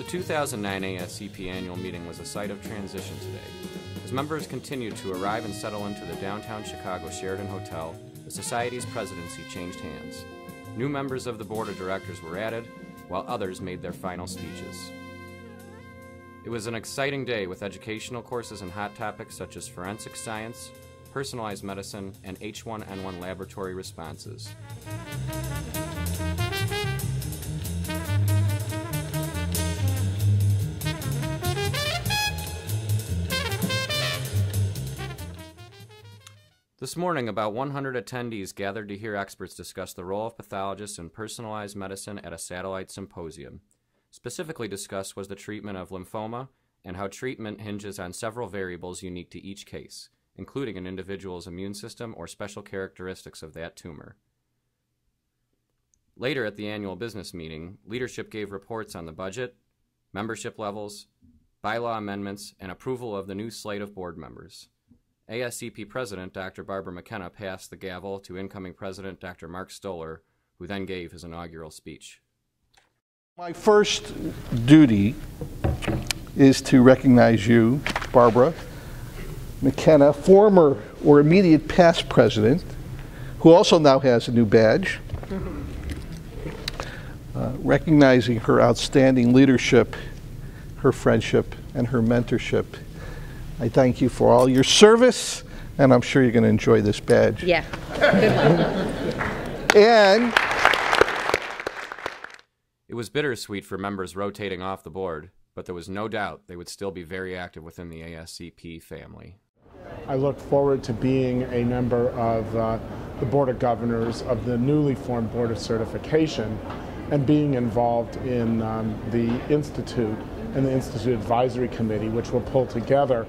2009 ASCP annual meeting was a site of transition today. As members continued to arrive and settle into the downtown Chicago Sheraton Hotel, the Society's presidency changed hands. New members of the board of directors were added, while others made their final speeches. It was an exciting day with educational courses and hot topics such as forensic science, personalized medicine, and H1N1 laboratory responses. This morning, about 100 attendees gathered to hear experts discuss the role of pathologists in personalized medicine at a satellite symposium. Specifically discussed was the treatment of lymphoma and how treatment hinges on several variables unique to each case, including an individual's immune system or special characteristics of that tumor. Later at the annual business meeting, leadership gave reports on the budget, membership levels, bylaw amendments, and approval of the new slate of board members. ASCP President Dr. Barbara McKenna passed the gavel to incoming President Dr. Mark Stoller, who then gave his inaugural speech. My first duty is to recognize you, Barbara McKenna, former or immediate past president, who also now has a new badge, recognizing her outstanding leadership, her friendship, and her mentorship. I thank you for all your service, and I'm sure you're going to enjoy this badge. Yeah, good luck. And it was bittersweet for members rotating off the board, but there was no doubt they would still be very active within the ASCP family. I look forward to being a member of the Board of Governors of the newly formed Board of Certification and being involved in the Institute and the Institute Advisory Committee, which will pull together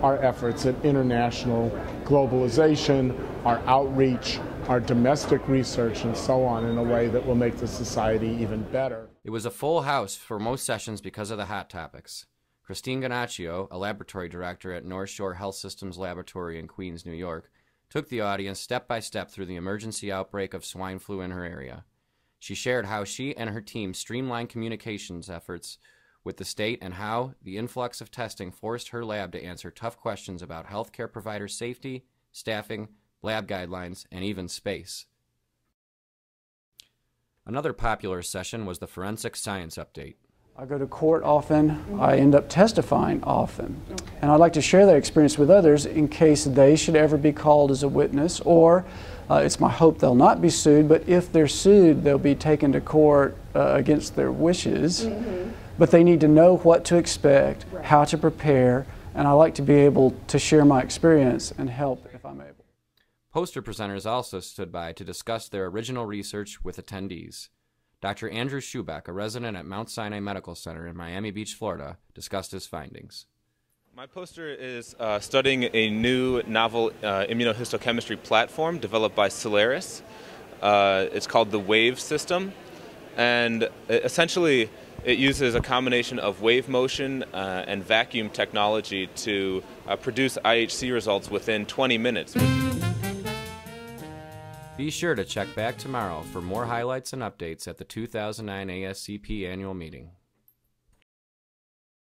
our efforts at international globalization, our outreach, our domestic research, and so on in a way that will make the society even better. It was a full house for most sessions because of the hot topics. Christine Ganaccio, a laboratory director at North Shore Health Systems Laboratory in Queens, New York, took the audience step by step through the emergency outbreak of swine flu in her area. She shared how she and her team streamlined communications efforts with the state and how the influx of testing forced her lab to answer tough questions about healthcare provider safety, staffing, lab guidelines, and even space. Another popular session was the forensic science update. I go to court often. I end up testifying often. And I'd like to share that experience with others in case they should ever be called as a witness, or it's my hope they'll not be sued, but if they're sued, they'll be taken to court against their wishes. But they need to know what to expect, how to prepare, and I like to be able to share my experience and help if I'm able. Poster presenters also stood by to discuss their original research with attendees. Dr. Andrew Schubeck, a resident at Mount Sinai Medical Center in Miami Beach, Florida, discussed his findings. My poster is studying a new novel immunohistochemistry platform developed by Solaris. It's called the WAVE system, and essentially it uses a combination of wave motion and vacuum technology to produce IHC results within 20 minutes. Be sure to check back tomorrow for more highlights and updates at the 2009 ASCP annual meeting.